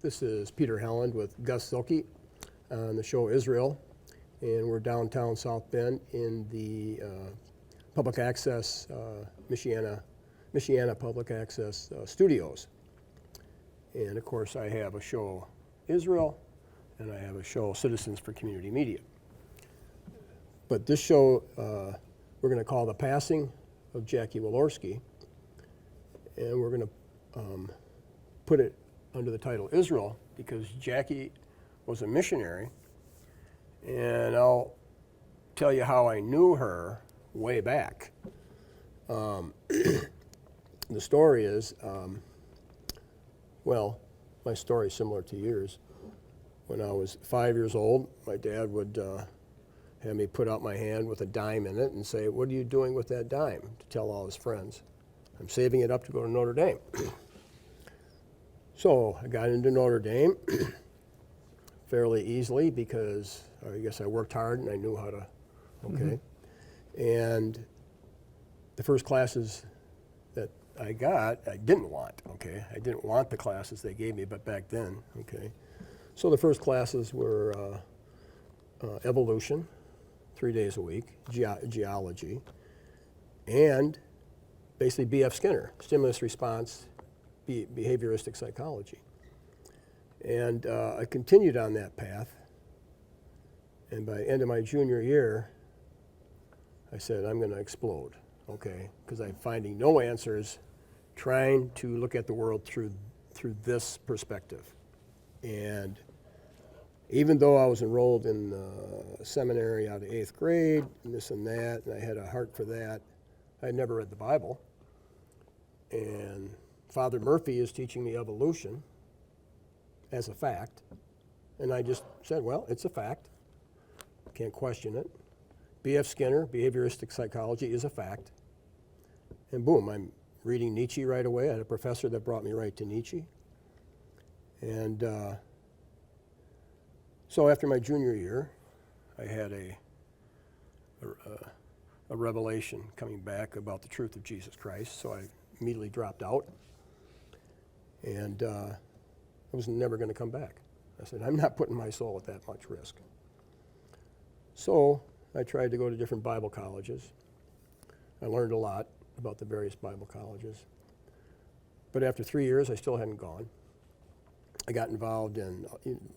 This is Peter Helland with Gus Zuehlke on the show Israel, and we're downtown South Bend in the public access, Michiana Public Access Studios. And of course I have a show Israel, and I have a show Citizens for Community Media. But this show we're going to call The Passing of Jackie Walorski, and we're going to put it under the title Israel because Jackie was a missionary, and I'll tell you how I knew her way back. The story is, well, my story is similar to yours. When I was 5 years old, my dad would have me put out my hand with a dime in it and say, "What are you doing with that dime?" to tell all his friends. "I'm saving it up to go to Notre Dame." So I got into Notre Dame fairly easily because I guess I worked hard and I knew how to, okay. And the first classes that I got, I didn't want, okay. I didn't want the classes they gave me, but back then, okay. So the first classes were evolution, 3 days a week, geology, and basically B.F. Skinner, stimulus response, behavioristic psychology. And I continued on that path, and by the end of my junior year, I said, I'm going to explode, okay, because I'm finding no answers, trying to look at the world through this perspective. And even though I was enrolled in seminary out of 8th grade, and this and that, and I had a heart for that, I had never read the Bible. And Father Murphy is teaching me evolution as a fact. And I just said, well, it's a fact. Can't question it. B.F. Skinner, behavioristic psychology, is a fact. And boom, I'm reading Nietzsche right away. I had a professor that brought me right to Nietzsche. And so after my junior year, I had a revelation coming back about the truth of Jesus Christ. So I immediately dropped out. And I was never going to come back. I said, I'm not putting my soul at that much risk. So I tried to go to different Bible colleges. I learned a lot about the various Bible colleges. But after 3 years, I still hadn't gone. I got involved in,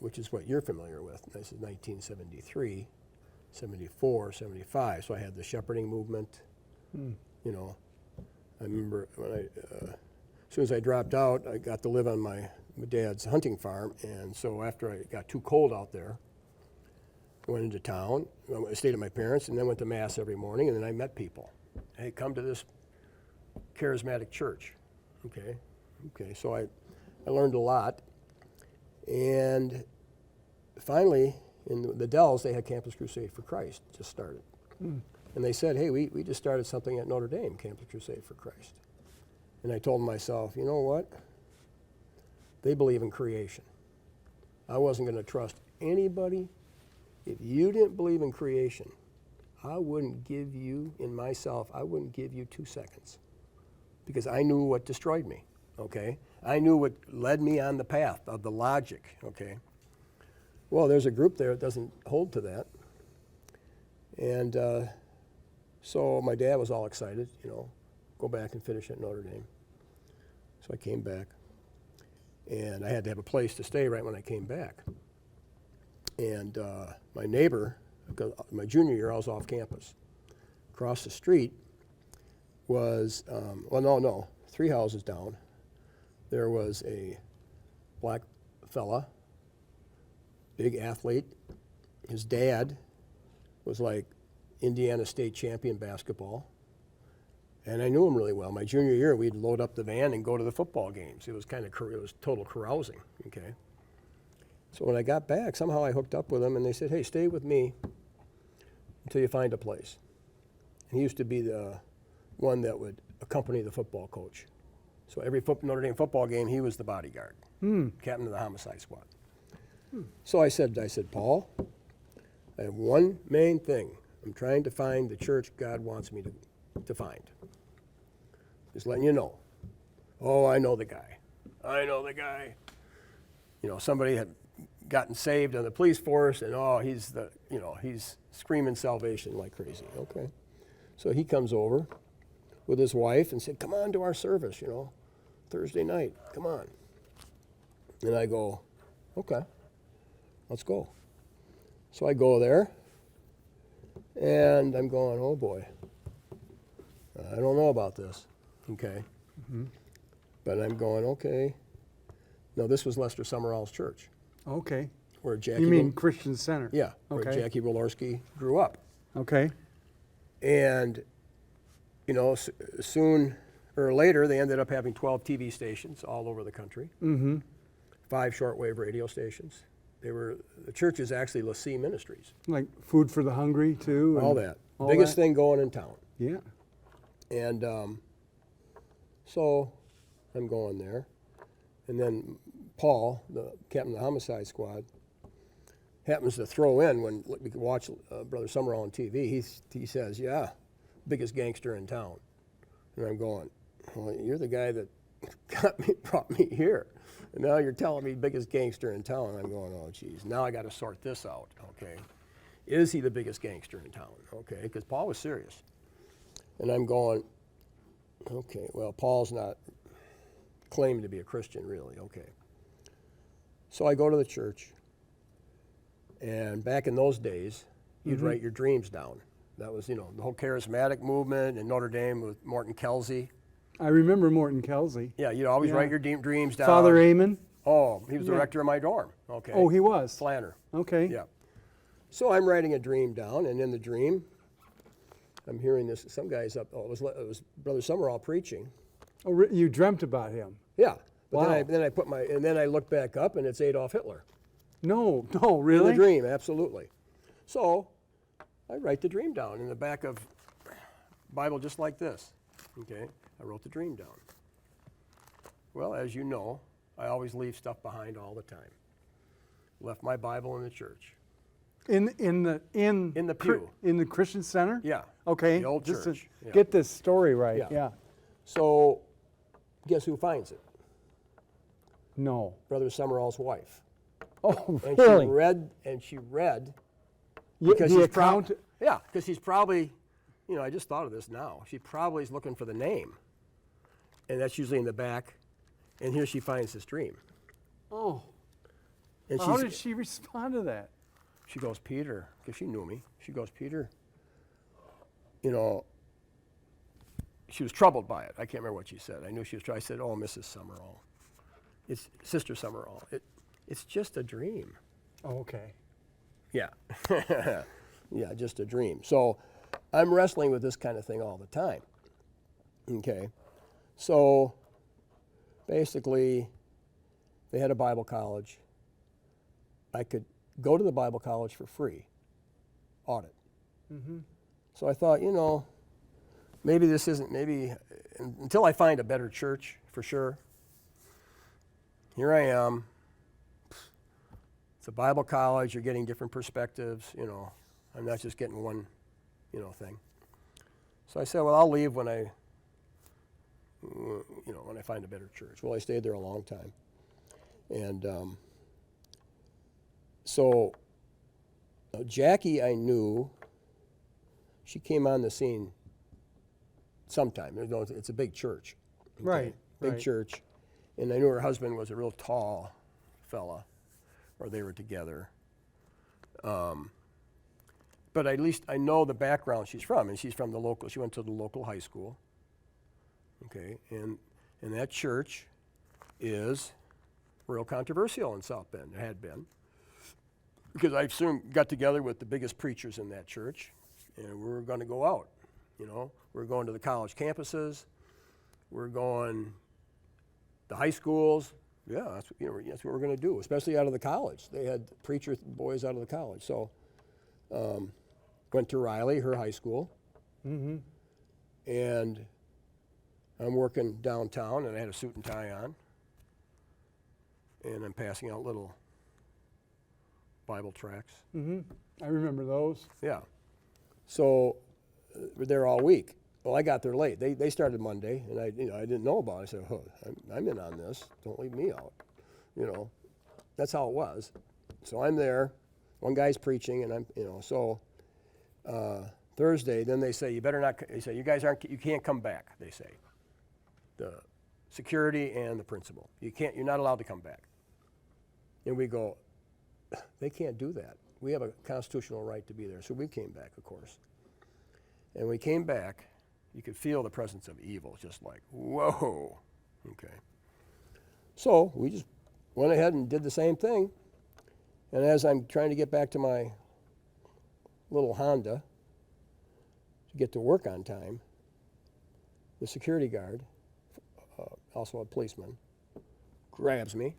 which is what you're familiar with. This is 1973, 74, 75. So I had the shepherding movement. You know, I remember when as soon as I dropped out, I got to live on my dad's hunting farm, and so after I got too cold out there, I went into town, I stayed at my parents', and then went to Mass every morning, and then I met people. Hey, come to this charismatic church, okay? So I learned a lot, and finally, in the Dells, they had Campus Crusade for Christ just started. And they said, hey, we just started something at Notre Dame, Campus Crusade for Christ. And I told myself, you know what? They believe in creation. I wasn't going to trust anybody. If you didn't believe in creation, I wouldn't give you, in myself, I wouldn't give you 2 seconds. Because I knew what destroyed me, okay? I knew what led me on the path of the logic, okay? Well, there's a group there that doesn't hold to that. And so my dad was all excited, you know, go back and finish at Notre Dame. So I came back, and I had to have a place to stay right when I came back. And my neighbor, my junior year, I was off campus. Across the street was, 3 houses down, there was a black fella, big athlete. His dad was like Indiana State champion basketball. And I knew him really well. My junior year, we'd load up the van and go to the football games. It was total carousing, okay? So when I got back, somehow I hooked up with him, and they said, hey, stay with me until you find a place. And he used to be the one that would accompany the football coach. So every Notre Dame football game, he was the bodyguard, captain of the homicide squad. So I said, Paul, I have one main thing. I'm trying to find the church God wants me to find. Just letting you know. Oh, I know the guy. somebody had gotten saved on the police force, and he's screaming salvation like crazy. Okay. So he comes over with his wife and said, come on to our service, Thursday night, come on. And I go, okay, let's go. So I go there, and I'm going, oh boy, I don't know about this, okay. Mm-hmm. But I'm going, okay. No, this was Lester Summerall's church. Okay. Where Jackie. You mean Christian Center? Yeah, okay. Where Jackie Walorski grew up. Okay. And, soon or later, they ended up having 12 TV stations all over the country. Mm-hmm. 5 shortwave radio stations. The church is actually LaCie Ministries. Like Food for the Hungry, too? All that. Biggest thing going in town. Yeah. And so I'm going there. And then Paul, the captain of the homicide squad, happens to throw in when we could watch Brother Summerall on TV. He says, yeah, biggest gangster in town. And I'm going, well, you're the guy that brought me here. And now you're telling me biggest gangster in town. And I'm going, oh, geez, now I got to sort this out, okay? Is he the biggest gangster in town, okay? Because Paul was serious. And I'm going, okay, well, Paul's not claiming to be a Christian, really, okay. So I go to the church, and back in those days, you'd write your dreams down. That was, the whole charismatic movement in Notre Dame with Morton Kelsey. I remember Morton Kelsey. Yeah, you'd always write your dreams down. Father Amon? Oh, he was the rector of my dorm, okay. Oh, he was? Flanner. Okay. Yeah. So I'm writing a dream down, and in the dream, I'm hearing this, some guy's up, it was Brother Summerall preaching. Oh, you dreamt about him? Yeah. But wow. then I look back up, and it's Adolf Hitler. No, really? In the dream, absolutely. So I write the dream down in the back of Bible just like this, okay? I wrote the dream down. Well, as you know, I always leave stuff behind all the time. Left my Bible in the church. In the pew. In the Christian Center? Yeah. Okay. The old just church. To get this story right. Yeah. So, guess who finds it? No. Brother Summerall's wife. Oh, and really? She read. Because the account. Yeah, because he's probably, I just thought of this now. She probably is looking for the name, and that's usually in the back. And here she finds this dream. Oh. And how did she respond to that? She goes, Peter, because she knew me. She goes, Peter, she was troubled by it. I can't remember what she said. I knew she was troubled. I said, oh, Mrs. Summerall. It's Sister Summerall. It's just a dream. Oh, okay. Yeah. Yeah, just a dream. So I'm wrestling with this kind of thing all the time. Okay. So basically, they had a Bible college. I could go to the Bible college for free, audit. Mm-hmm. So I thought, maybe this isn't, until I find a better church, for sure. Here I am. It's a Bible college. You're getting different perspectives. I'm not just getting one, thing. So I said, well, I'll leave when I find a better church. Well, I stayed there a long time. And so Jackie, I knew, she came on the scene sometime. It's a big church. Okay? Right. Big church. And I knew her husband was a real tall fella, or they were together. But at least I know the background she's from, and she's from she went to the local high school. Okay, and that church is real controversial in South Bend. It had been. Because I soon got together with the biggest preachers in that church, and we were going to go out. We're going to the college campuses. We're going to high schools. Yeah, that's what we're going to do, especially out of the college. They had preacher boys out of the college. So went to Riley, her high school. Mm-hmm. And I'm working downtown, and I had a suit and tie on. And I'm passing out little Bible tracts. Mm-hmm. I remember those. Yeah. So we're there all week. Well, I got there late. They started Monday, and I didn't know about it. I said, I'm in on this. Don't leave me out, that's how it was. So I'm there. One guy's preaching, and I'm, so Thursday, then they say, you better not, they say, you can't come back, they say. The security and the principal. You're not allowed to come back. And we go, they can't do that. We have a constitutional right to be there. So we came back, of course. And we came back, you could feel the presence of evil, just like, whoa, okay. So we just went ahead and did the same thing. And as I'm trying to get back to my little Honda to get to work on time, the security guard, also a policeman, grabs me.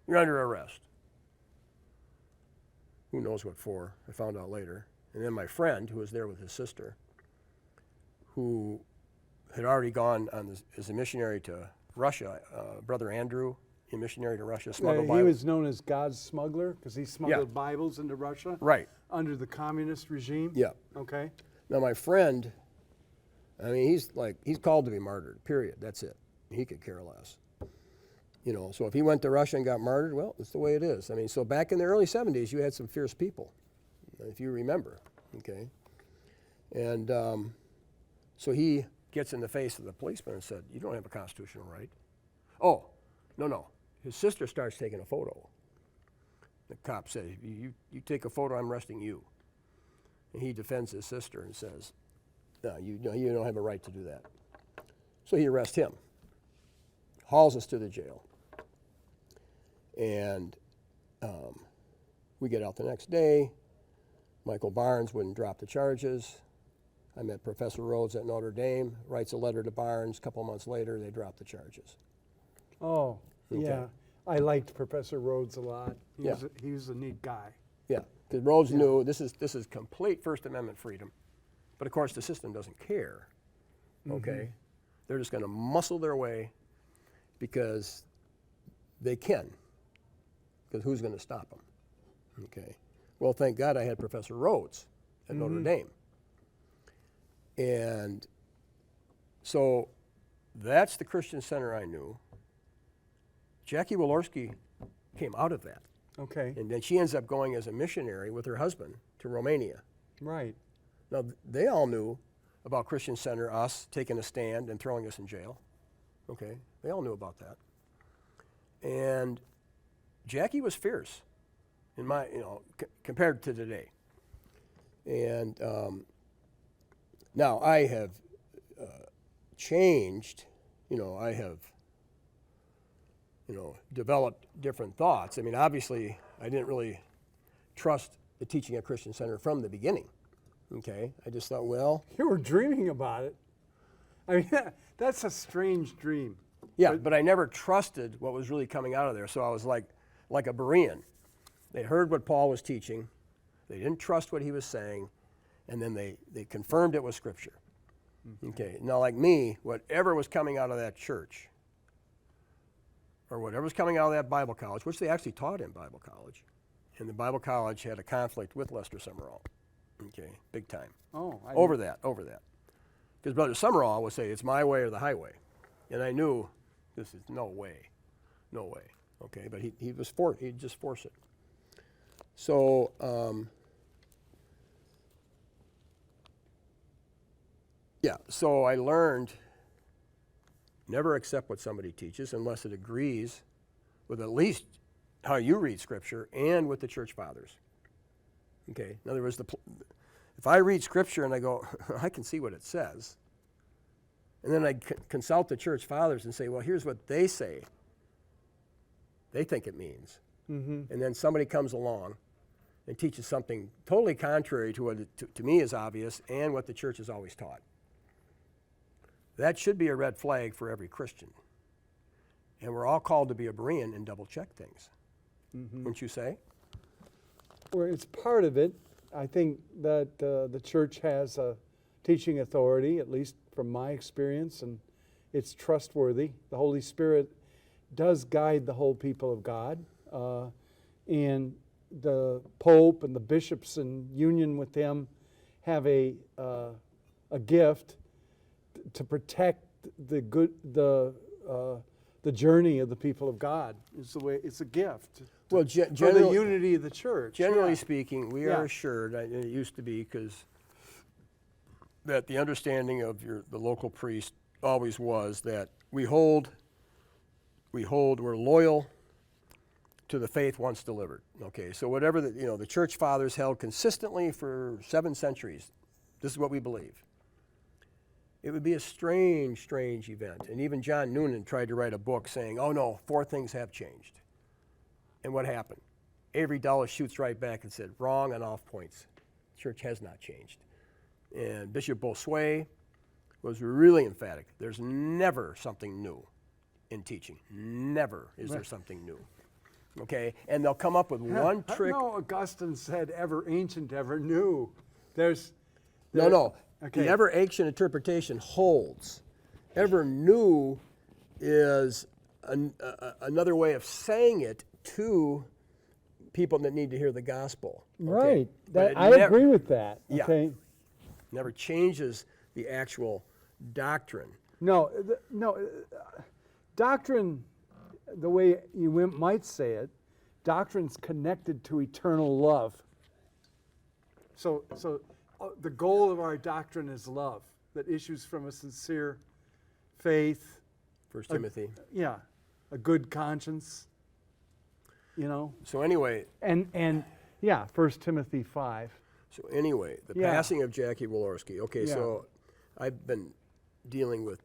You're under arrest. Who knows what for? I found out later. And then my friend, who was there with his sister, who had already gone as a missionary to Russia, Brother Andrew, a missionary to Russia, smuggled Bibles. He was known as God's smuggler because he smuggled Bibles into Russia. Right. Under the communist regime. Yeah. Okay. Now my friend, I mean, he's called to be martyred, period. That's it. He could care less. So if he went to Russia and got martyred, well, it's the way it is. I mean, so back in the early 70s, you had some fierce people, if you remember, okay? And so he gets in the face of the policeman and said, you don't have a constitutional right. Oh, no. His sister starts taking a photo. The cop says, you take a photo, I'm arresting you. And he defends his sister and says, no, you don't have a right to do that. So he arrests him, hauls us to the jail. And we get out the next day. Michael Barnes wouldn't drop the charges. I met Professor Rhodes at Notre Dame, writes a letter to Barnes. A couple months later, they drop the charges. Oh, Okay. yeah. I liked Professor Rhodes a lot. Yeah. He was a neat guy. Yeah, because Rhodes knew this is complete First Amendment freedom. But of course, the system doesn't care, okay? They're just going to muscle their way because they can, because who's going to stop them, okay? Well, thank God I had Professor Rhodes at Notre Dame. And so that's the Christian Center I knew. Jackie Walorski came out of that. Okay. And then she ends up going as a missionary with her husband to Romania. Right. Now, they all knew about Christian Center, us taking a stand and throwing us in jail. Okay, they all knew about that. And Jackie was fierce, in my, compared to today. And now I have changed. I have, developed different thoughts. I mean, obviously, I didn't really trust the teaching at Christian Center from the beginning. Okay, I just thought, well, You were dreaming about it. I mean, that's a strange dream. yeah, but I never trusted what was really coming out of there. So I was like a Berean. They heard what Paul was teaching, they didn't trust what he was saying, and then they confirmed it with Scripture. Okay, now like me, whatever was coming out of that church, or whatever was coming out of that Bible college, which they actually taught in Bible college, and the Bible college had a conflict with Lester Summerall. Okay, big time. Oh, Over that. Because Brother Summerall would say, it's my way or the highway. And I knew this is no way. Okay, but he'd just force it. So, so I learned never accept what somebody teaches unless it agrees with at least how you read Scripture and with the church fathers. Okay, in other words, if I read Scripture and I go, I can see what it says, and then I consult the church fathers and say, well, here's what they say. They think it means. And then somebody comes along and teaches something totally contrary to what to me is obvious and what the church has always taught. That should be a red flag for every Christian. And we're all called to be a Berean and double check things. Wouldn't you say? Well, it's part of it. I think that the church has a teaching authority, at least from my experience, and it's trustworthy. The Holy Spirit does guide the whole people of God. And the Pope and the bishops in union with him have a gift to protect the the journey of the people of God. It's the way. It's a gift. Well, For the generally, unity of the church. generally yeah. speaking, we Yeah. are assured, and it used to be because that the understanding of the local priest always was that we're loyal to the faith once delivered. Okay, so whatever the church fathers held consistently for 7 centuries, this is what we believe. It would be a strange, strange event. And even John Noonan tried to write a book saying, oh no, 4 things have changed. And what happened? Avery Dulles shoots right back and said, wrong on all points. Church has not changed. And Bishop Bossuet was really emphatic. There's never something new in teaching. Never is there something new. Okay? And they'll come up with one trick. No, Augustine said ever ancient, ever new. No. Okay. The ever ancient interpretation holds. Ever new is another way of saying it to people that need to hear the gospel. Okay? Right. But it I agree with that. Yeah. Okay. Never changes the actual doctrine. No, doctrine, the way you might say it, doctrine's connected to eternal love. So the goal of our doctrine is love that issues from a sincere faith. 1 Timothy. Yeah, a good conscience. So anyway. And yeah, 1 Timothy 5. So anyway, the Yeah. passing of Jackie Walorski. Okay, Yeah. so I've been dealing with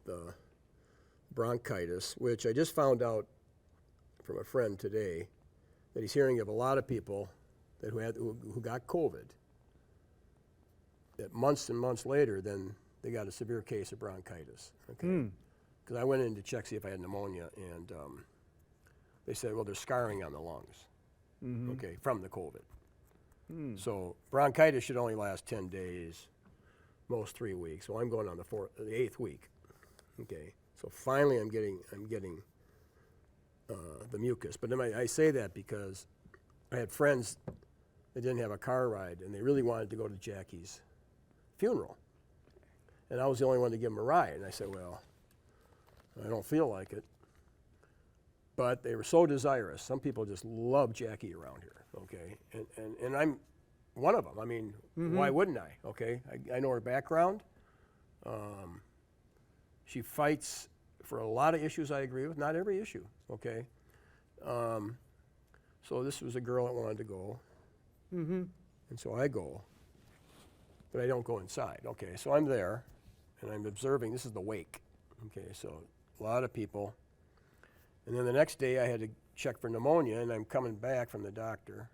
bronchitis, which I just found out from a friend today that he's hearing of a lot of people who got COVID. That months and months later, then they got a severe case of bronchitis. Okay, because I went in to check see if I had pneumonia, and they said, well, there's scarring on the lungs. Okay, from the COVID. So bronchitis should only last 10 days, most 3 weeks. So I'm going on the 8th week. Okay, so finally I'm getting the mucus. But then I say that because I had friends that didn't have a car ride, and they really wanted to go to Jackie's funeral. And I was the only one to give them a ride. And I said, well, I don't feel like it. But they were so desirous. Some people just love Jackie around here, okay? And I'm one of them. I mean, why wouldn't I, okay? I know her background. She fights for a lot of issues I agree with, not every issue, okay? So this was a girl that wanted to go. And so I go. But I don't go inside, okay? So I'm there, and I'm observing. This is the wake, okay? So a lot of people. And then the next day I had to check for pneumonia, and I'm coming back from the doctor.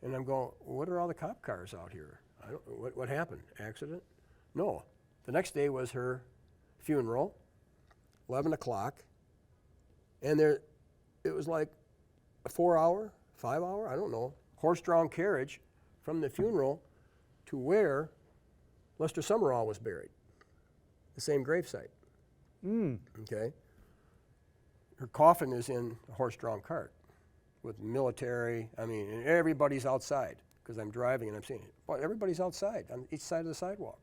And I'm going, what are all the cop cars out here? What happened? Accident? No. The next day was her funeral, 11 o'clock. And it was like a 4-hour, 5-hour, I don't know, horse-drawn carriage from the funeral to where Lester Summerall was buried, the same gravesite. Okay? Her coffin is in a horse-drawn cart with military, and everybody's outside because I'm driving and I'm seeing it. But everybody's outside on each side of the sidewalk.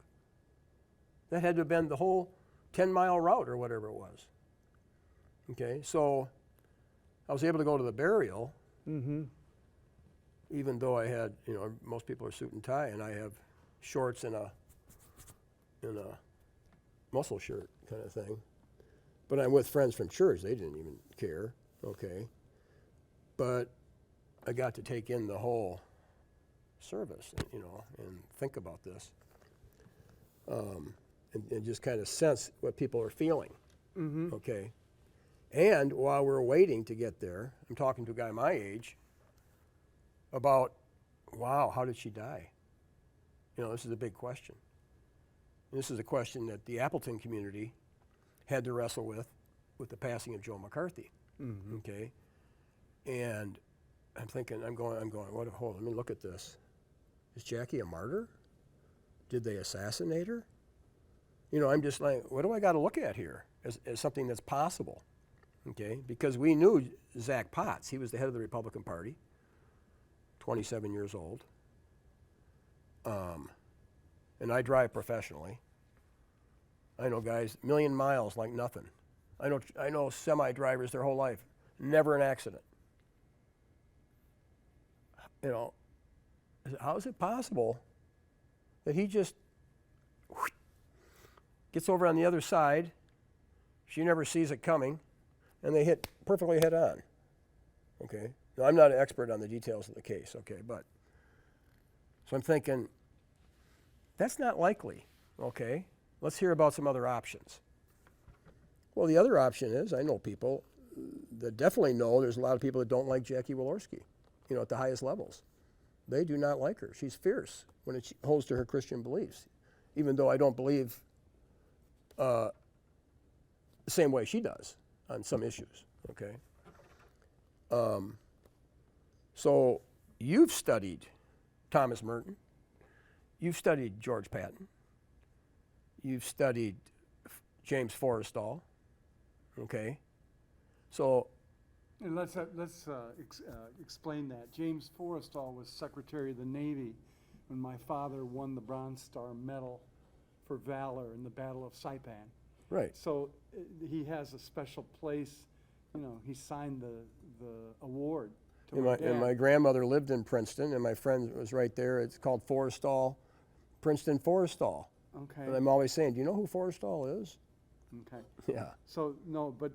That had to have been the whole 10-mile route or whatever it was. Okay, so I was able to go to the burial, even though I had, most people are suit and tie, and I have shorts and a muscle shirt kind of thing. But I'm with friends from church. They didn't even care, okay? But I got to take in the whole service, and think about this, and just kind of sense what people are feeling, okay? And while we're waiting to get there, I'm talking to a guy my age about, wow, how did she die? This is a big question. And this is a question that the Appleton community had to wrestle with the passing of Joe McCarthy, okay? And I'm thinking, I'm going, hold on, let me look at this. Is Jackie a martyr? Did they assassinate her? I'm just like, what do I got to look at here as something that's possible, okay? Because we knew Zach Potts. He was the head of the Republican Party, 27 years old. And I drive professionally. I know guys, 1,000,000 miles like nothing. I know semi drivers their whole life, never an accident. You know, how is it possible that he just gets over on the other side, she never sees it coming, and they hit perfectly head on? Okay. Now, I'm not an expert on the details of the case, okay, but so I'm thinking, that's not likely, okay? Let's hear about some other options. Well, the other option is, I know people that definitely know there's a lot of people that don't like Jackie Walorski, you know, at the highest levels. They do not like her. She's fierce when it holds to her Christian beliefs, even though I don't believe the same way she does on some issues, okay? So you've studied Thomas Merton. You've studied George Patton. You've studied James Forrestal. Okay, so and let's explain that. James Forrestal was Secretary of the Navy when my father won the Bronze Star Medal for valor in the Battle of Saipan. Right. So he has a special place. You know, he signed the award to my dad. And my grandmother lived in Princeton, and my friend was right there. It's called Forrestal, Princeton Forrestal. Okay. And I'm always saying, do you know who Forrestal is? Okay. Yeah. So no, but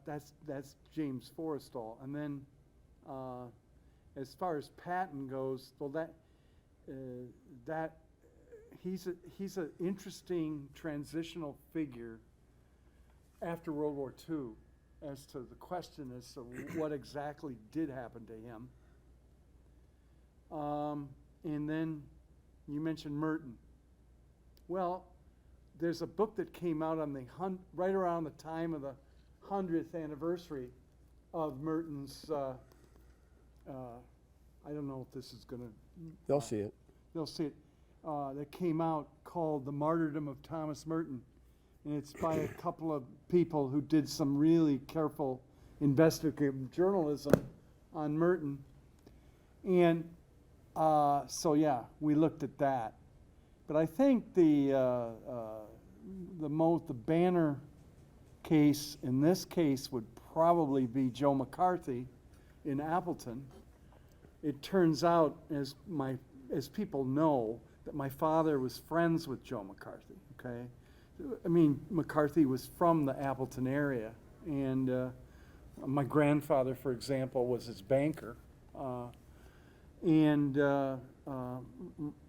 that's James Forrestal, and then as far as Patton goes, well, that he's an interesting transitional figure after World War II, as to the question as to what exactly did happen to him. And then you mentioned Merton. Well, there's a book that came out on right around the time of the 100th anniversary of Merton's. I don't know if this is going to. They'll see it. They'll see it. That came out called "The Martyrdom of Thomas Merton," and it's by a couple of people who did some really careful investigative journalism on Merton. And so yeah, we looked at that. But I think the banner case in this case would probably be Joe McCarthy in Appleton. It turns out, as people know, that my father was friends with Joe McCarthy. Okay, I mean, McCarthy was from the Appleton area, and my grandfather, for example, was his banker.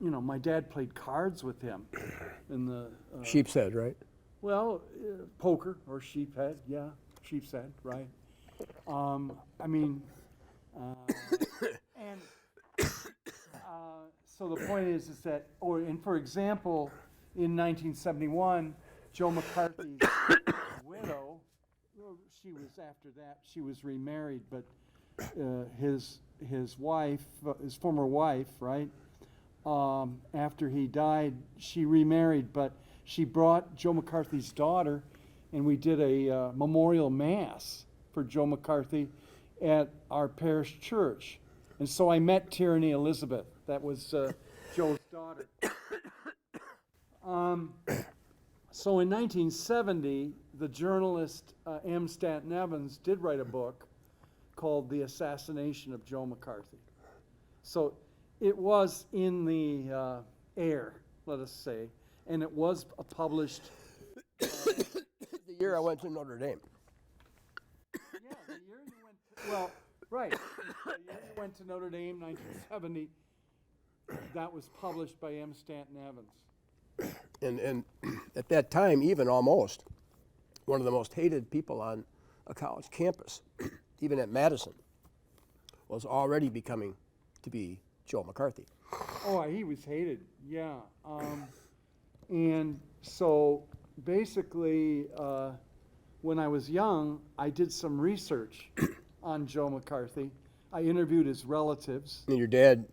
You know, my dad played cards with him in the Sheep's Head, right? well, poker or sheephead, yeah, sheep's head, right? I mean, and so the point is that, and for example, in 1971, Joe McCarthy's widow, she was after that, she was remarried, but his wife, his former wife, right? After he died, she remarried, but she brought Joe McCarthy's daughter, and we did a memorial mass for Joe McCarthy at our parish church. And so I met Tyranny Elizabeth. That was Joe's daughter. So in 1970, the journalist M. Stanton Evans did write a book called The Assassination of Joe McCarthy. So it was in the air, let us say, and it was published. The year I went to Notre Dame. Yeah, the year you went to, well, right. The year you went to Notre Dame, 1970, that was published by M. Stanton Evans. And at that time, even almost, one of the most hated people on a college campus, even at Madison, was already becoming to be Joe McCarthy. Oh, he was hated, yeah. And so basically, when I was young, I did some research on Joe McCarthy. I interviewed his relatives. And your dad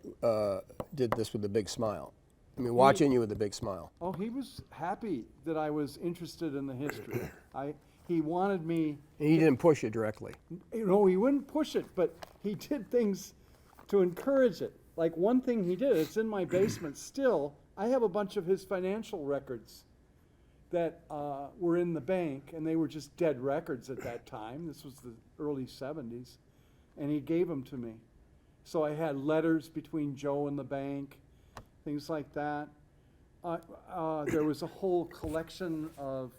did this with a big smile. I mean, watching you with a big smile. Oh, he was happy that I was interested in the history. He wanted me. And he didn't push you directly. You know, he wouldn't push it, but he did things to encourage it. Like one thing he did, it's in my basement still. I have a bunch of his financial records that were in the bank, and they were just dead records at that time. This was the early 70s, and he gave them to me. So I had letters between Joe and the bank, things like that. There was a whole collection of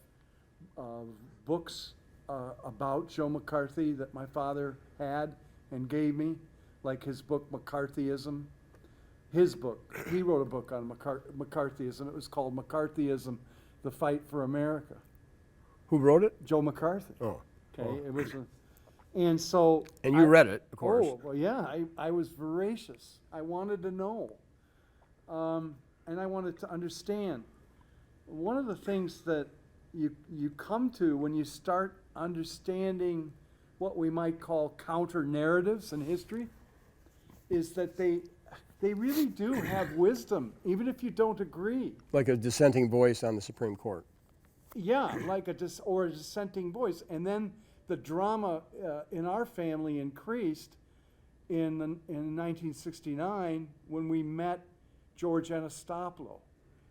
books about Joe McCarthy that my father had and gave me, like his book McCarthyism. His book, he wrote a book on McCarthyism. It was called McCarthyism, The Fight for America. Who wrote it? Joe McCarthy. Oh. Okay, Oh. it was and so. And you read it, of course. Oh, well, yeah, I was voracious. I wanted to know. And I wanted to understand. One of the things that you come to when you start understanding what we might call counter narratives in history is that they really do have wisdom, even if you don't agree. Like a dissenting voice on the Supreme Court. Yeah, like a dissenting voice. And then the drama in our family increased in 1969 when we met George Anastopoulos,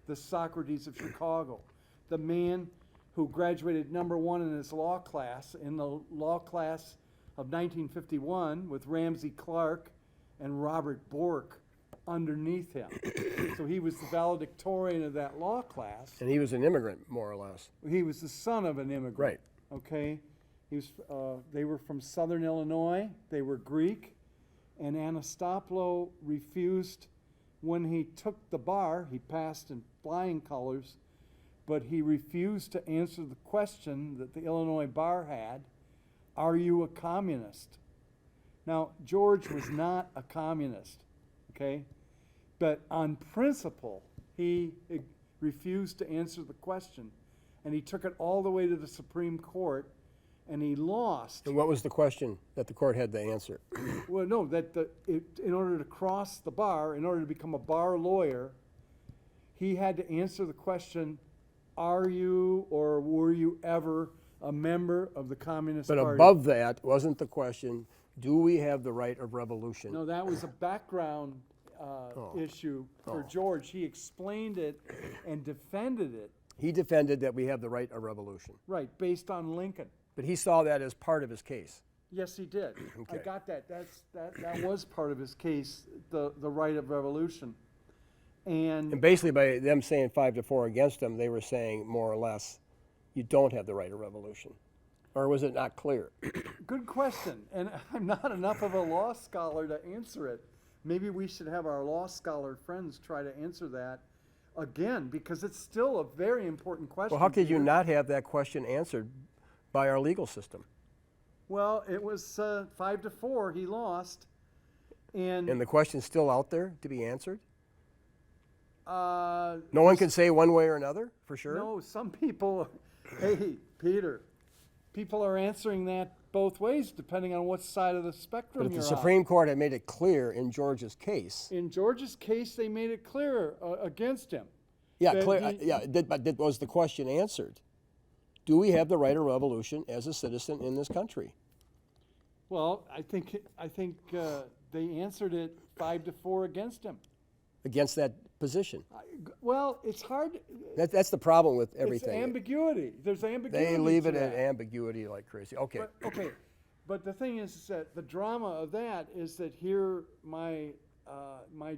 the Socrates of Chicago, the man who graduated #1 in his law class, in the law class of 1951 with Ramsey Clark and Robert Bork underneath him. So he was the valedictorian of that law class. And he was an immigrant, more or less. He was the son of an immigrant. Right. Okay. They were from Southern Illinois. They were Greek. And Anastopoulos refused, when he took the bar, he passed in flying colors, but he refused to answer the question that the Illinois bar had, are you a communist? Now, George was not a communist, okay? But on principle, he refused to answer the question, and he took it all the way to the Supreme Court, and he lost. And what was the question that the court had to answer? Well, no, in order to cross the bar, in order to become a bar lawyer, he had to answer the question, are you or were you ever a member of the Communist But Party? above that wasn't the question, do we have the right of revolution? No, that was a background issue for George. He explained it and defended it. He defended that we have the right of revolution. Right, based on Lincoln. But he saw that as part of his case. Yes, he did. I Okay. got that. That was part of his case, the right of revolution. And basically by them saying 5-4 against him, they were saying more or less, you don't have the right of revolution. Or was it not clear? Good question, and I'm not enough of a law scholar to answer it. Maybe we should have our law scholar friends try to answer that again, because it's still a very important question. Well, how could you Peter. not have that question answered by our legal system? Well, it was 5-4, he lost. And And the question's still out there to be answered? no No one can say one way or another, for sure? No, some people, hey, Peter, people are answering that both ways depending on what side of the spectrum But if you're the on. Supreme Court had made it clear in George's case, In George's case, they made it clear against him. yeah, that clear, he- but was the question answered? Do we have the right of revolution as a citizen in this country? Well, I think they answered it 5-4 against him. Against that position? Well, it's hard. That's the problem with It's everything. ambiguity. There's ambiguity. They leave to it at that. ambiguity like crazy. Okay. But the thing is that the drama of that is that here my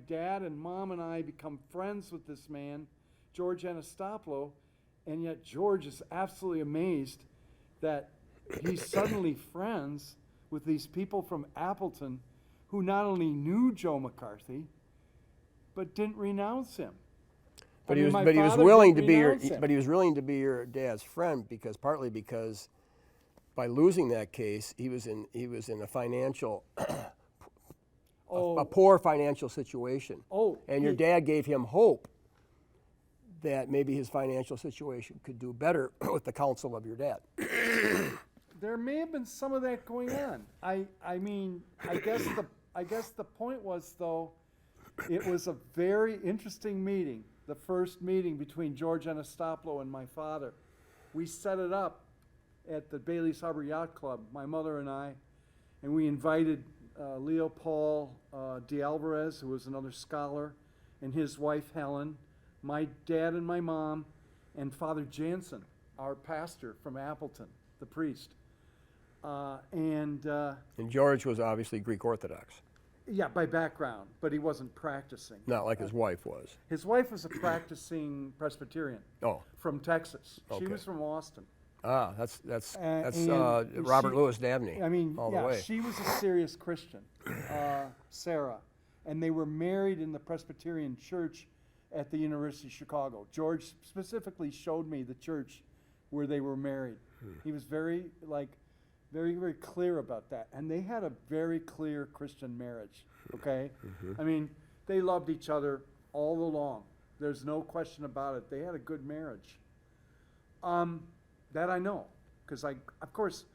dad and mom and I become friends with this man, George Anastopoulos, and yet George is absolutely amazed that he's suddenly friends with these people from Appleton who not only knew Joe McCarthy, but didn't renounce him. But I he mean, was, my but he was father willing to didn't be your, renounce him. but he was willing to be your dad's friend partly because by losing that case, he was in a financial, a poor financial situation. And your dad gave him hope that maybe his financial situation could do better with the counsel of your dad. There may have been some of that going on. I guess the point was, though, it was a very interesting meeting, the first meeting between George Anastopoulos and my father. We set it up at the Bailey's Harbor Yacht Club, my mother and I, and we invited Leo Paul de Alvarez, who was another scholar, and his wife Helland, my dad and my mom, and Father Jansen, our pastor from Appleton, the priest. And George was obviously Greek Orthodox, yeah, by background, but he wasn't practicing. not like his wife was. His wife was a practicing Presbyterian Oh, from Texas. She Okay. was from Austin. that's And Robert she- Louis Dabney. I mean, all the yeah, way. she was a serious Christian, Sarah, and they were married in the Presbyterian Church at the University of Chicago. George specifically showed me the church where they were married. He was very clear about that, and they had a very clear Christian marriage. Okay, I mean, they loved each other all along. There's no question about it. They had a good marriage. That I know, because of course,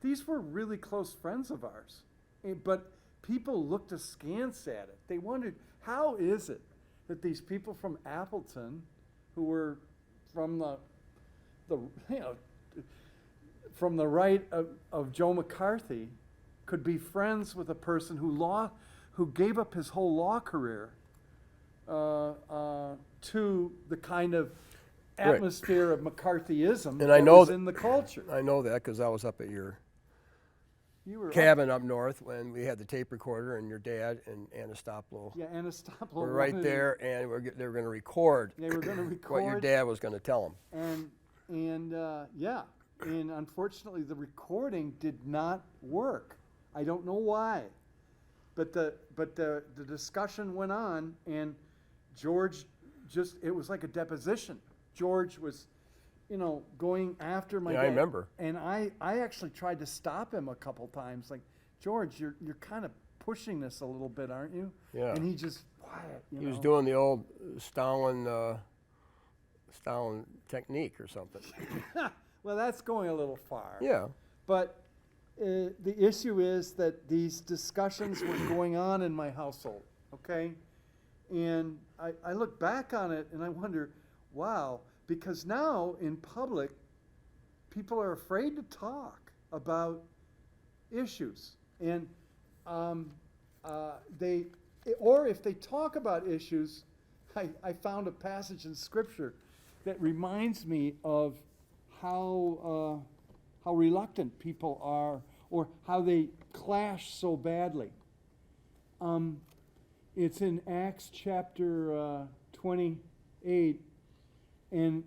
these were really close friends of ours, but people looked askance at it. They wondered, how is it that these people from Appleton, who were from from the right of Joe McCarthy, could be friends with a person who gave up his whole law career to the kind of Right. atmosphere of McCarthyism And that I know was that- in the culture. I know that because I was up at your You were cabin up north when we had the tape recorder, and your dad and Anastopoulos Yeah, Anastopoulos were right wanted- there, and they were going to record They were going to what your record, dad was going to tell them. and unfortunately the recording did not work. I don't know why, but the discussion went on, and George it was like a deposition. George was, going after my Yeah, dad. I remember. And I actually tried to stop him a couple times, like, George, you're kind of pushing this a little bit, aren't you? Yeah. And he just quiet. He was doing the old Stalin technique or something. Well, that's going a little far. Yeah. But the issue is that these discussions were going on in my household, okay? And I look back on it and I wonder, wow, because now in public, people are afraid to talk about issues. And if they talk about issues, I found a passage in Scripture that reminds me of how reluctant people are, or how they clash so badly. It's in Acts chapter 28, and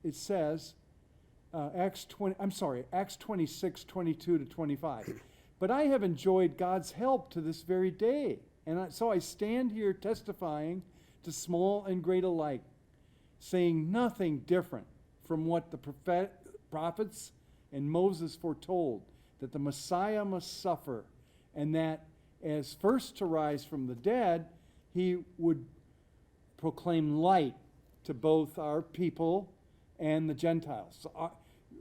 it says, Acts 26, 22 to 25. But I have enjoyed God's help to this very day, and so I stand here testifying to small and great alike, saying nothing different from what the prophets and Moses foretold, that the Messiah must suffer, and that as first to rise from the dead, he would proclaim light to both our people and the Gentiles. So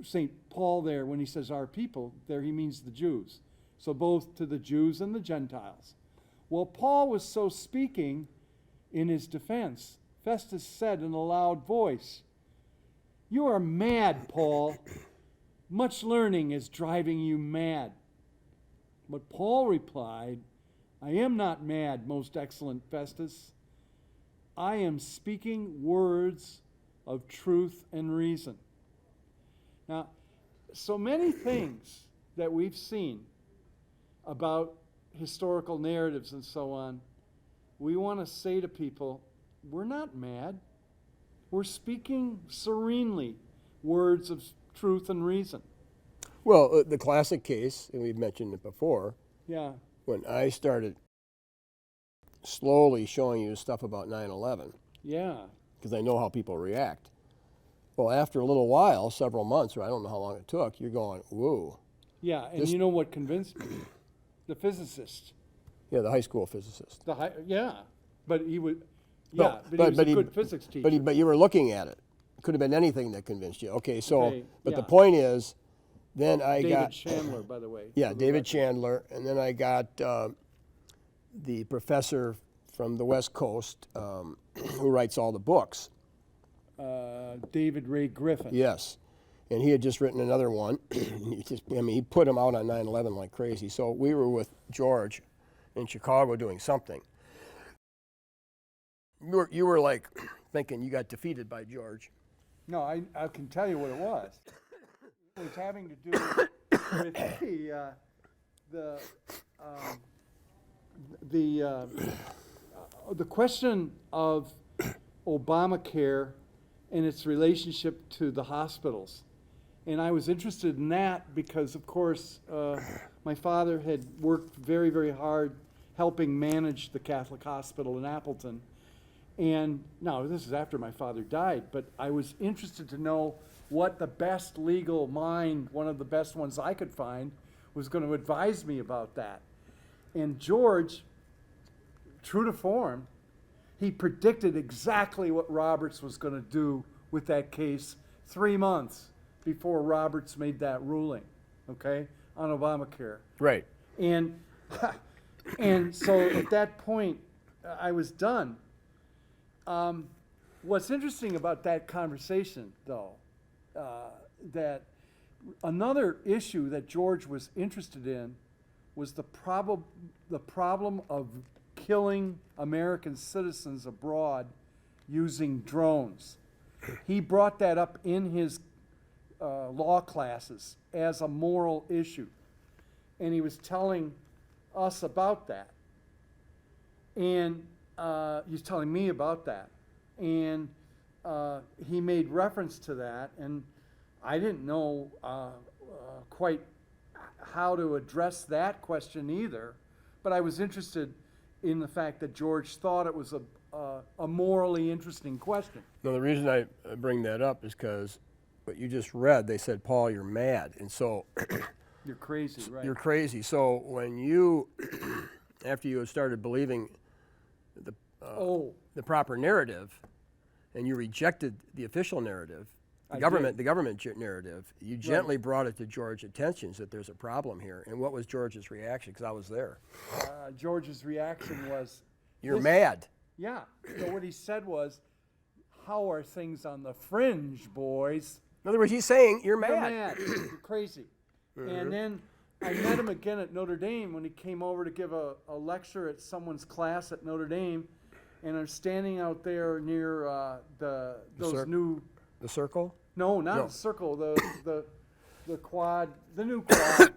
St. Paul there, when he says our people, there he means the Jews. So both to the Jews and the Gentiles. Well, Paul was so speaking in his defense. Festus said in a loud voice, "You are mad, Paul. Much learning is driving you mad." But Paul replied, "I am not mad, most excellent Festus. I am speaking words of truth and reason." Now, so many things that we've seen about historical narratives and so on, we want to say to people, we're not mad. We're speaking serenely words of truth and reason. Well, the classic case, and we've mentioned it before, Yeah. when I started slowly showing you stuff about 9/11, Yeah. because I know how people react. Well, after a little while, several months, or I don't know how long it took, you're going, whoa. Yeah, and This- you know what convinced me? The physicist. Yeah, the high school physicist. But he would. No, Yeah, but he was a good physics teacher. But you were looking at it. It could have been anything that convinced you. Okay, so, Okay, but the yeah. point is, then I David got... Chandler, by the way. Yeah, for the David record. Chandler, and then I got the professor from the West Coast who writes all the books. David Ray Griffin. Yes, and he had just written another one. He put them out on 9/11 like crazy. So we were with George in Chicago doing something. You were like thinking you got defeated by George. No, I can tell you what it was. It was having to do with the question of Obamacare and its relationship to the hospitals. And I was interested in that because, of course, my father had worked very, very hard helping manage the Catholic hospital in Appleton. And now, this is after my father died, but I was interested to know what the best legal mind, one of the best ones I could find, was going to advise me about that. And George, true to form, he predicted exactly what Roberts was going to do with that case 3 months before Roberts made that ruling, okay, on Obamacare. Right. And and so at that point, I was done. What's interesting about that conversation, though, that another issue that George was interested in was the problem of killing American citizens abroad using drones. He brought that up in his law classes as a moral issue, and he was telling us about that, and he was telling me about that, and he made reference to that, and I didn't know quite how to address that question either, but I was interested in the fact that George thought it was a morally interesting question. No, the reason I bring that up is because what you just read, they said, Paul, you're mad. And so You're crazy, right? you're crazy. So when you, after you had started believing the proper narrative, and you rejected the official narrative, the government narrative, you gently brought it to George's attention that there's a problem here. And what was George's reaction? Because I was there. George's reaction was, You're mad. Yeah. So what he said was, how are things on the fringe, boys? In other words, he's saying, you're mad. You're mad. You're crazy. And then I met him again at Notre Dame when he came over to give a lecture at someone's class at Notre Dame. And I'm standing out there near the circle? No, not the circle. The quad, the new quad.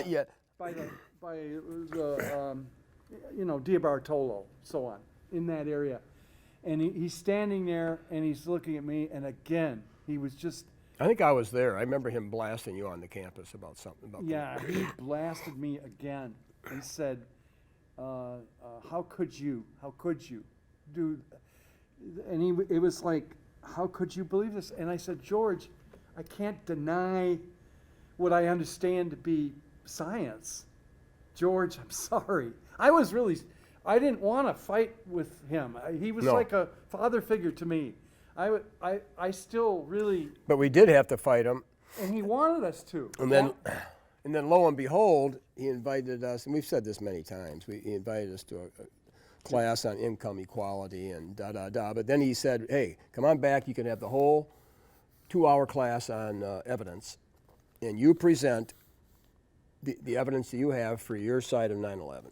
Yeah. By the Dia Bartolo, so on, in that area. And he's standing there and he's looking at me, and again, he was just. I think I was there. I remember him blasting you on the campus about something. He blasted me again and said, how could you do, and it was like, how could you believe this? And I said, George, I can't deny what I understand to be science. George, I'm sorry. I didn't want to fight with him. He was like a father figure to me. I still really. But we did have to fight him. And he wanted us to. And then lo and behold, he invited us, and we've said this many times, he invited us to a class on income equality and da-da-da. But then he said, hey, come on back. You can have the whole 2-hour class on evidence, and you present the evidence that you have for your side of 9/11.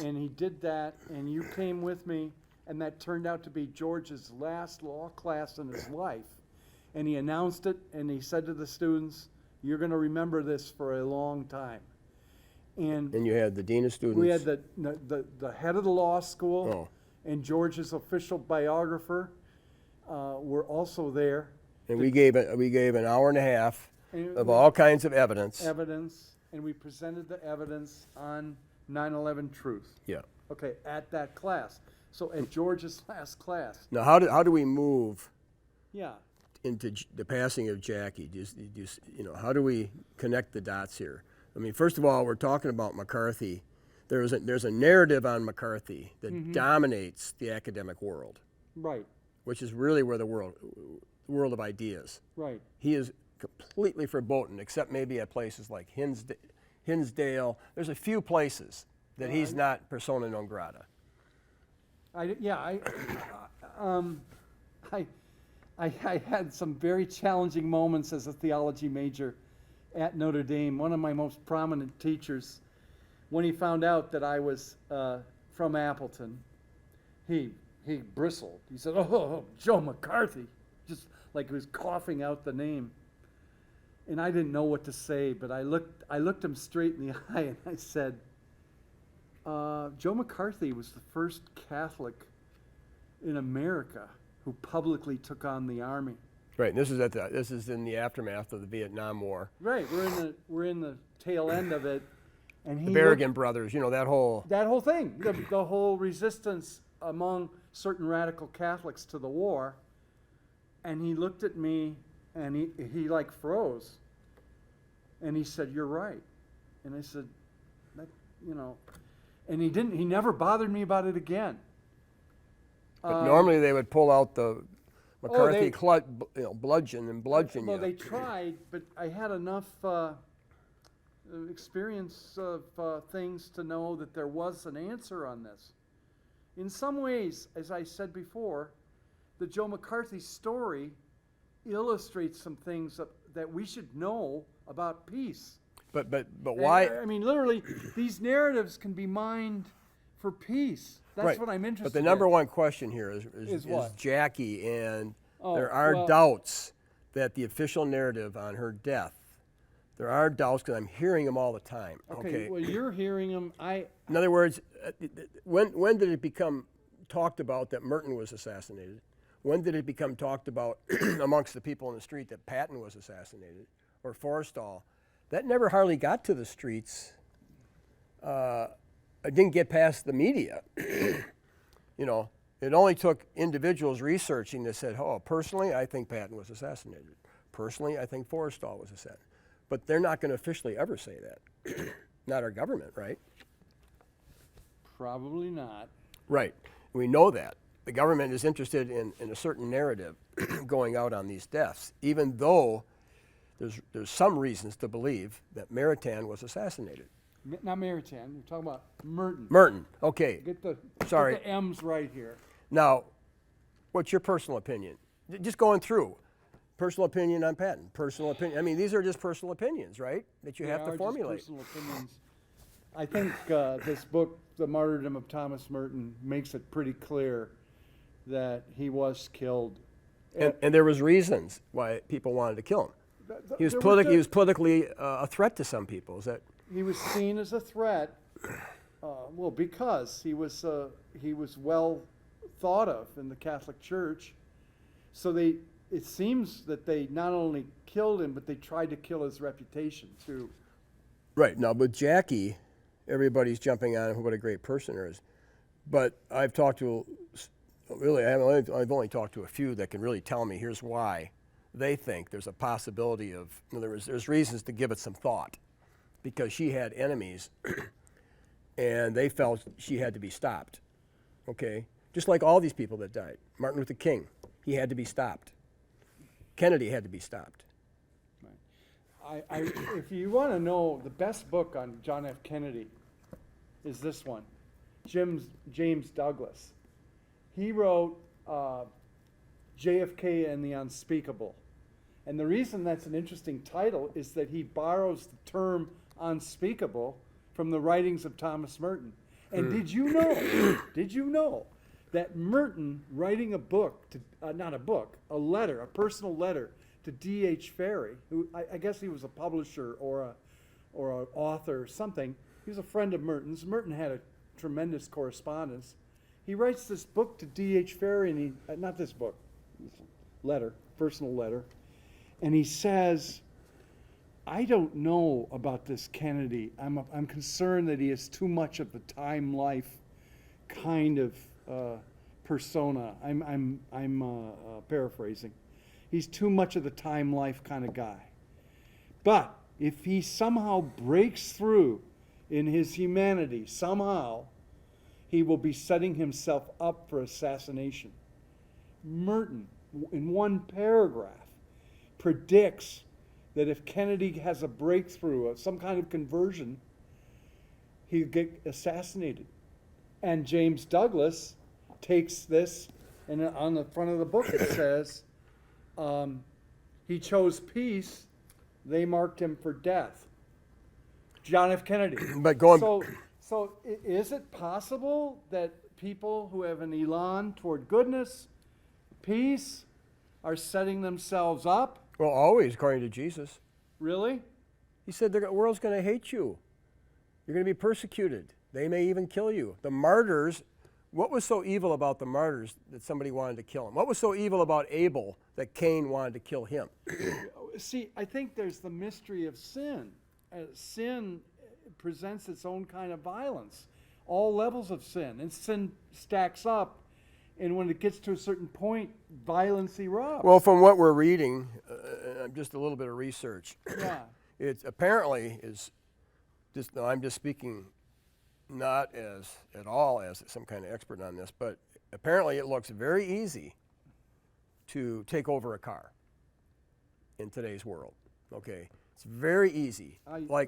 And he did that, and you came with me, and that turned out to be George's last law class in his life. And he announced it, and he said to the students, you're going to remember this for a long time. And you had the dean of students. We had the head of the law school and George's official biographer were also there. And we gave an hour and a half of all kinds of evidence. And we presented the evidence on 9/11 truth. Yeah. Okay, at that class. So at George's last class. Now, how do we move? Yeah. Into the passing of Jackie? How do we connect the dots here? I mean, first of all, we're talking about McCarthy. There's a narrative on McCarthy that dominates the academic world. Right. Which is really where the world of ideas. Right. He is completely verboten, except maybe at places like Hinsdale. There's a few places that he's not persona non grata. I had some very challenging moments as a theology major at Notre Dame. One of my most prominent teachers, when he found out that I was from Appleton, he bristled. He said, "Oh, Joe McCarthy, just like he was coughing out the name. And I didn't know what to say, but I looked him straight in the eye and I said, Joe McCarthy was the first Catholic in America who publicly took on the army. Right. And this is in the aftermath of the Vietnam War. Right. We're in the tail end of it, and The Berrigan brothers, that whole. that whole thing, the whole resistance among certain radical Catholics to the war, and he looked at me and he like froze, and he said, "You're right," and I said, and he never bothered me about it again. But normally they would pull out the McCarthy bludgeon and bludgeon Well, you. they tried, but I had enough experience of things to know that there was an answer on this. In some ways, as I said before, the Joe McCarthy story illustrates some things that we should know about peace. But why? I mean, literally, these narratives can be mined for peace. That's right. what I'm interested in. But the number one question here Is what? Jackie, and Oh, there are well- doubts that the official narrative on her death, there are doubts because I'm hearing them all the time. Okay, well, you're hearing them. In other words, when did it become talked about that Merton was assassinated? When did it become talked about amongst the people in the street that Patton was assassinated or Forrestal? That never hardly got to the streets. It didn't get past the media. It only took individuals researching that said, "Oh, personally, I think Patton was assassinated. Personally, I think Forrestal was assassinated." But they're not going to officially ever say that. Not our government, right? Probably not. Right. We know that. The government is interested in a certain narrative going out on these deaths, even though there's some reasons to believe that Maritain was assassinated. Not Maritain. We're talking about Merton. Merton, okay. Get the M's right here. Now, what's your personal opinion? Just going through. Personal opinion on Patton. Personal opinion. I mean, these are just personal opinions, right? That you have to formulate. Just personal opinions. I think this book, The Martyrdom of Thomas Merton, makes it pretty clear that he was killed. And there was reasons why people wanted to kill him. He was politically a threat to some people. Is that? He was seen as a threat, because he was well thought of in the Catholic Church. So it seems that they not only killed him, but they tried to kill his reputation too. Right. Now, with Jackie, everybody's jumping on him, what a great person he is. But I've talked to, I've only talked to a few that can really tell me here's why they think there's a possibility of, there's reasons to give it some thought. Because she had enemies, and they felt she had to be stopped, okay? Just like all these people that died. Martin Luther King, he had to be stopped. Kennedy had to be stopped. Right. If you want to know, the best book on John F. Kennedy is this one, James Douglas. He wrote JFK and the Unspeakable. And the reason that's an interesting title is that he borrows the term unspeakable from the writings of Thomas Merton. And did you know that Merton writing a book, a personal letter to D.H. Ferry, who I guess he was a publisher or an author or something. He was a friend of Merton's. Merton had a tremendous correspondence. He writes this book to D.H. Ferry, and not this book, personal letter, and he says, "I don't know about this Kennedy. I'm concerned that he is too much of the time life kind of persona." I'm paraphrasing. He's too much of the time life kind of guy. But if he somehow breaks through in his humanity, somehow, he will be setting himself up for assassination. Merton, in one paragraph, predicts that if Kennedy has a breakthrough, some kind of conversion, he'll get assassinated. And James Douglas takes this, and on the front of the book it says, he chose peace, they marked him for death. John F. Kennedy. But going So is it possible that people who have an elan toward goodness, peace, are setting themselves up? Well, always, according to Jesus. Really? He said the world's going to hate you. You're going to be persecuted. They may even kill you. The martyrs, what was so evil about the martyrs that somebody wanted to kill them? What was so evil about Abel that Cain wanted to kill him? See, I think there's the mystery of sin. Sin presents its own kind of violence, all levels of sin, and sin stacks up. And when it gets to a certain point, violence erupts. Well, from what we're reading, just a little bit of research. Yeah. It apparently is just, no, I'm just speaking not as at all as some kind of expert on this, but apparently it looks very easy to take over a car in today's world. Okay, it's very easy,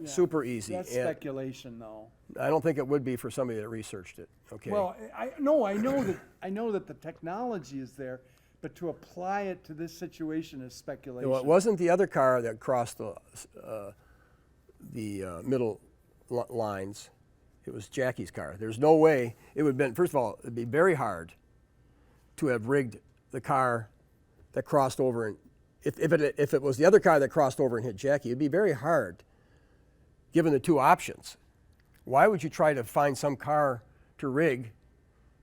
super easy. That's speculation, though. I don't think it would be for somebody that researched it. Okay. Well, I know that the technology is there, but to apply it to this situation is speculation. Well, it wasn't the other car that crossed the middle lines. It was Jackie's car. There's no way it would have been. First of all, it'd be very hard to have rigged the car that crossed over, and if it was the other car that crossed over and hit Jackie, it'd be very hard, given the two options. Why would you try to find some car to rig?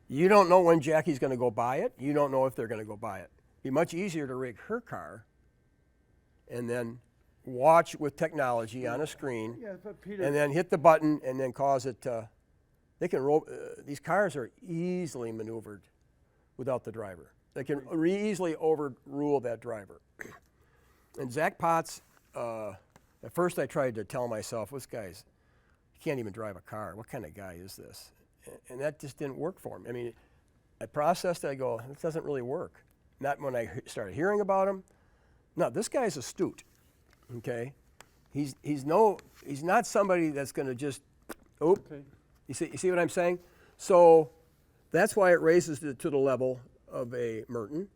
You don't know when Jackie's going to go by it. You don't know if they're going to go by it. It'd be much easier to rig her car and then watch with technology on a screen, but Peter, and then hit the button and then cause it to, they can roll, these cars are easily maneuvered without the driver. They can easily overrule that driver. And Zach Potts, at first I tried to tell myself, this guy's, he can't even drive a car. What kind of guy is this? And that just didn't work for me. I mean, I processed it, I go, this doesn't really work. Not when I started hearing about him. No, this guy's astute, okay? He's not somebody that's gonna just, okay. You see what I'm saying? So that's why it raises it to the level of a Merton,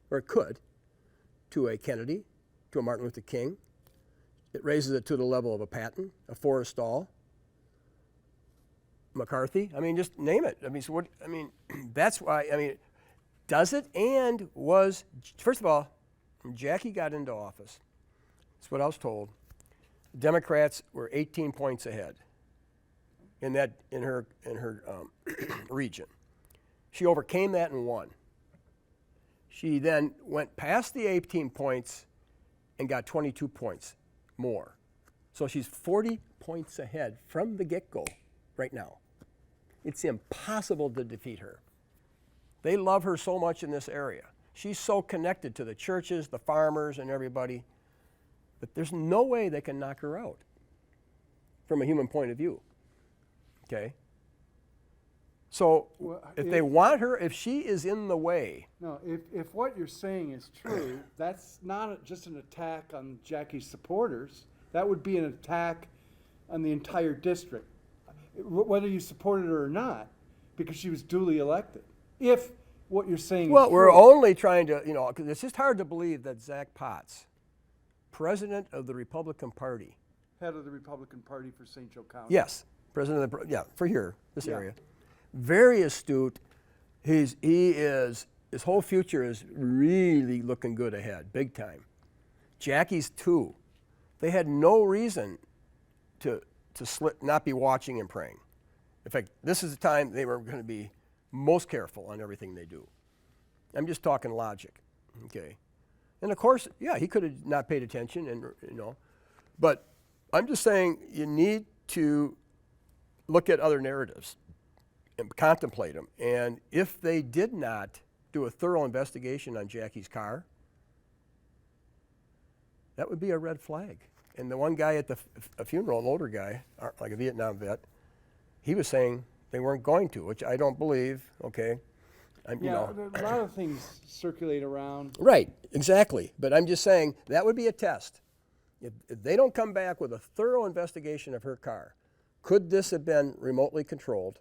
or it could, to a Kennedy, to a Martin Luther King. It raises it to the level of a Patton, a Forrestal, McCarthy. I mean, just name it. I mean, so what? I mean, that's why. I mean, does it? And was, first of all, when Jackie got into office, that's what I was told. Democrats were 18 points ahead in her region. She overcame that and won. She then went past the 18 points and got 22 points more. So she's 40 points ahead from the get-go right now. It's impossible to defeat her. They love her so much in this area. She's so connected to the churches, the farmers, and everybody, that there's no way they can knock her out from a human point of view. Okay? So if they want her, if she is in the way. No, if what you're saying is true, that's not just an attack on Jackie's supporters. That would be an attack on the entire district, whether you supported her or not, because she was duly elected. If what you're saying is well, true. we're only trying to, because it's just hard to believe that Zach Potts, president of the Republican Party. Head of the Republican Party for St. Joe County. Yes, president of for here, this area. Very astute. His whole future is really looking good ahead, big time. Jackie's too. They had no reason to not be watching and praying. In fact, this is the time they were going to be most careful on everything they do. I'm just talking logic, okay? And of course, yeah, he could have not paid attention, and but I'm just saying you need to look at other narratives and contemplate them. And if they did not do a thorough investigation on Jackie's car, that would be a red flag. And the one guy at the funeral, an older guy, like a Vietnam vet, he was saying they weren't going to, which I don't believe, okay? A lot of things circulate around. Right, exactly. But I'm just saying that would be a test. If they don't come back with a thorough investigation of her car, could this have been remotely controlled?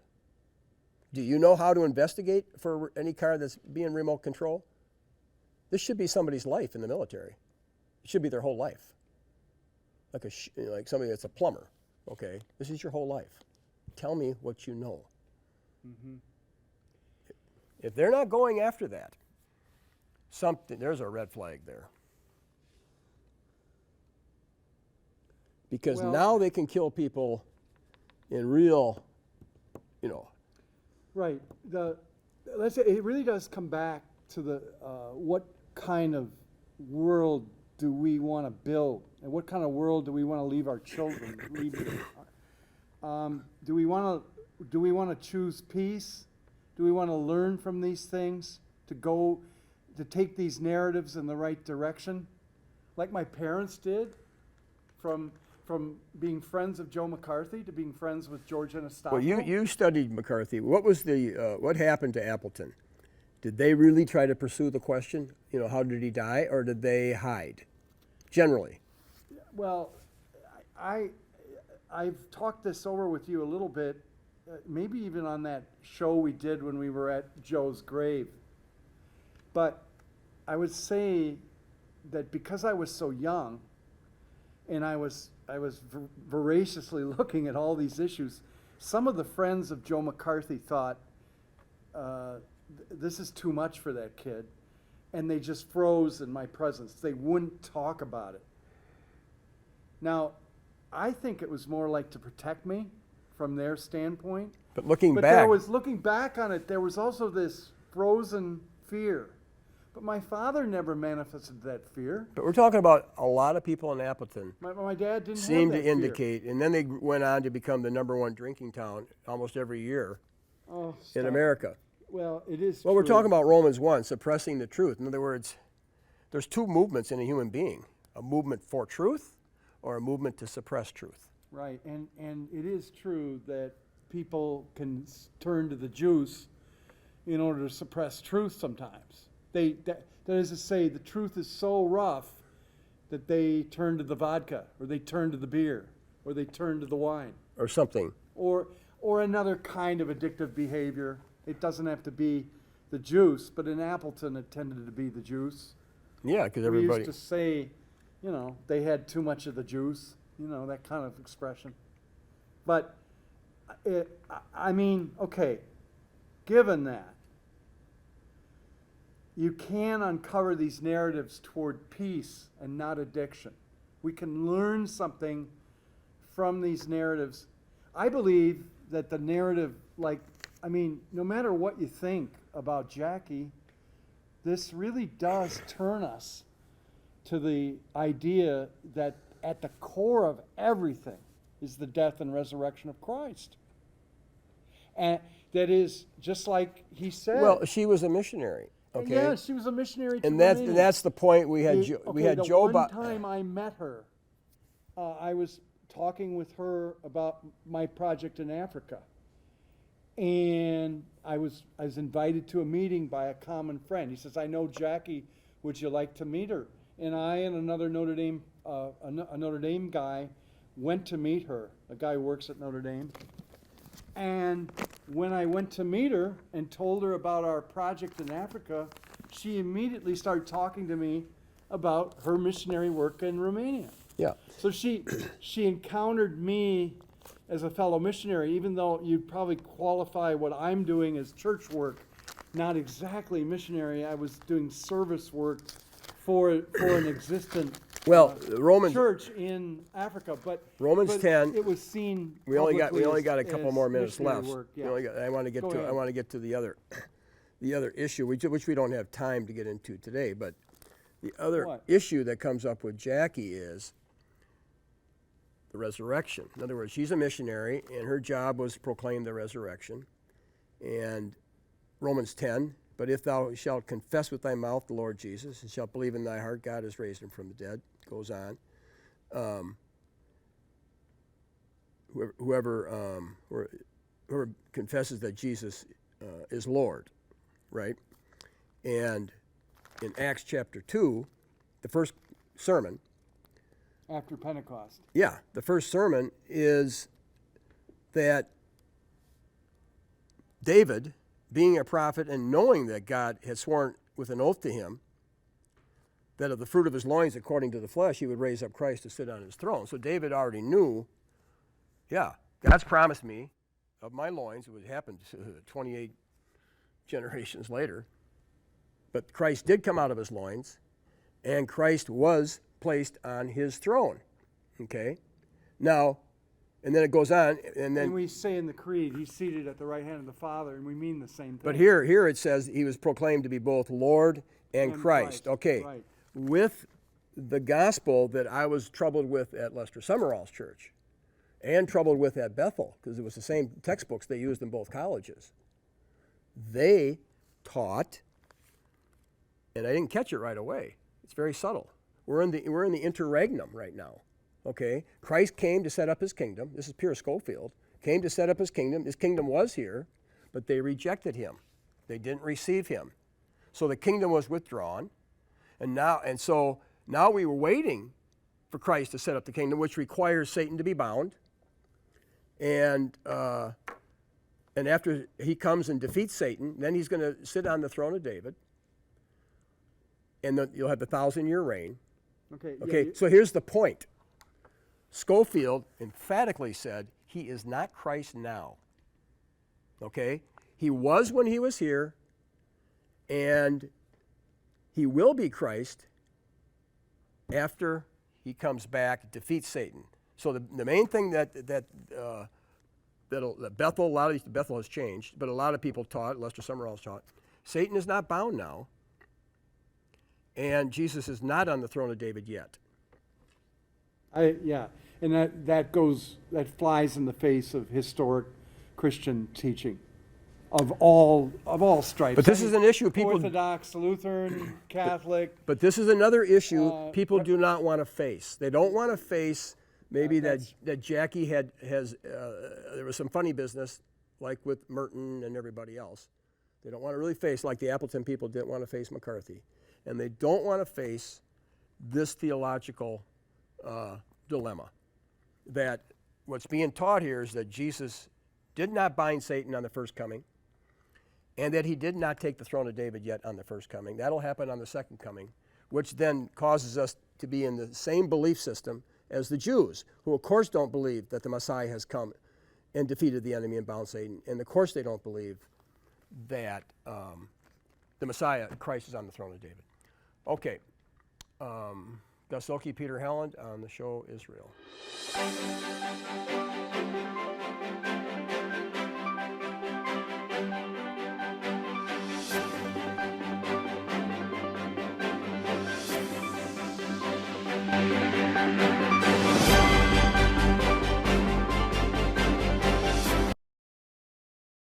Do you know how to investigate for any car that's being remote control? This should be somebody's life in the military. It should be their whole life. Like somebody that's a plumber, okay? This is your whole life. Tell me what you know. Mm-hmm. If they're not going after that, there's a red flag there. Because Well- now they can kill people in real, Right. Let's say it really does come back to the what kind of world do we want to build, and what kind of world do we want to leave our children? Do we want to choose peace? Do we want to learn from these things to take these narratives in the right direction, like my parents did, from being friends of Joe McCarthy to being friends with George Anastasia? Well, you studied McCarthy. What was what happened to Appleton? Did they really try to pursue the question? How did he die, or did they hide? Generally. Well, I've talked this over with you a little bit, maybe even on that show we did when we were at Joe's grave. But I would say that because I was so young, and I was voraciously looking at all these issues, some of the friends of Joe McCarthy thought, this is too much for that kid. And they just froze in my presence. They wouldn't talk about it. Now, I think it was more like to protect me from their standpoint. But looking But back, looking back on it, there was also this frozen fear. But my father never manifested that fear. but we're talking about a lot of people in Appleton My dad didn't seem have to that indicate, and then they went on to become the #1 drinking town almost every year fear. Oh, in stop. America. Well, it is Well, we're true. talking about Romans 1, suppressing the truth. In other words, there's two movements in a human being: a movement for truth, or a movement to suppress truth. Right, and it is true that people can turn to the juice in order to suppress truth sometimes. That is to say, the truth is so rough that they turn to the vodka, or they turn to the beer, or they turn to the wine, Or something. or another kind of addictive behavior. It doesn't have to be the juice, but in Appleton it tended to be the juice. Yeah, because We everybody. used to say, they had too much of the juice, that kind of expression. But, okay, given that, you can uncover these narratives toward peace and not addiction. We can learn something from these narratives. I believe that the narrative, no matter what you think about Jackie, this really does turn us to the idea that at the core of everything is the death and resurrection of Christ. And that is just like he said. Well, she was a missionary. Okay. Yeah, she was a missionary to and Romania. that's the point we had. We had Joe. The one time I met her, I was talking with her about my project in Africa, and I was invited to a meeting by a common friend. He says, "I know Jackie. Would you like to meet her?" And I and another Notre Dame guy went to meet her. A guy who works at Notre Dame. And when I went to meet her and told her about our project in Africa, she immediately started talking to me about her missionary work in Romania. Yeah. So she encountered me as a fellow missionary, even though you'd probably qualify what I'm doing as church work, not exactly missionary. I was doing service work for an existent Romans church in Africa, but Romans 10. it was seen. We only publicly got a as couple more minutes missionary left. work, yeah. I want to get Go ahead. to the other issue, which we don't have time to get into today. But the other What? issue that comes up with Jackie is the resurrection. In other words, she's a missionary, and her job was to proclaim the resurrection. And Romans 10. But if thou shalt confess with thy mouth the Lord Jesus, and shalt believe in thy heart God has raised him from the dead, goes on. Whoever confesses that Jesus is Lord, right? And in Acts chapter 2, the first sermon. After Pentecost. Yeah, the first sermon is that David, being a prophet and knowing that God had sworn with an oath to him that of the fruit of his loins, according to the flesh, he would raise up Christ to sit on his throne. So David already knew, God's promised me of my loins, it would happen 28 generations later, But Christ did come out of his loins, and Christ was placed on his throne. Okay? Now, and then it goes on, and then... And we say in the creed, he's seated at the right hand of the Father, and we mean the same thing. But here it says he was proclaimed to be both Lord and Christ. Okay. Right. With the gospel that I was troubled with at Lester Summerall's church and troubled with at Bethel, because it was the same textbooks they used in both colleges, they taught, and I didn't catch it right away. It's very subtle. We're in the interregnum right now. Okay? Christ came to set up his kingdom. This is Pierce Schofield. Came to set up his kingdom. His kingdom was here, but they rejected him. They didn't receive him. So the kingdom was withdrawn. And so now we were waiting for Christ to set up the kingdom, which requires Satan to be bound. And after he comes and defeats Satan, then he's going to sit on the throne of David. And you'll have the 1,000-year reign. Okay, Yeah, so here's the point. Schofield emphatically said he is not Christ now. Okay? He was when he was here, and he will be Christ after he comes back, defeats Satan. So the main thing that Bethel, a lot of Bethel has changed, but a lot of people taught, Lester Summerall's taught, Satan is not bound now, and Jesus is not on the throne of David yet. And that flies in the face of historic Christian teaching of all stripes. But this is an issue people... Orthodox, Lutheran, Catholic. But this is another issue people do not want to face. They don't want to face maybe that Jackie has there was some funny business, like with Merton and everybody else. They don't want to really face, like the Appleton people didn't want to face McCarthy. And they don't want to face this theological dilemma. That what's being taught here is that Jesus did not bind Satan on the first coming, and that he did not take the throne of David yet on the first coming. That'll happen on the second coming, which then causes us to be in the same belief system as the Jews, who of course don't believe that the Messiah has come and defeated the enemy and bound Satan. And of course they don't believe that the Messiah, Christ, is on the throne of David. Okay. Zuehlke, Peter Helland on the show Israel.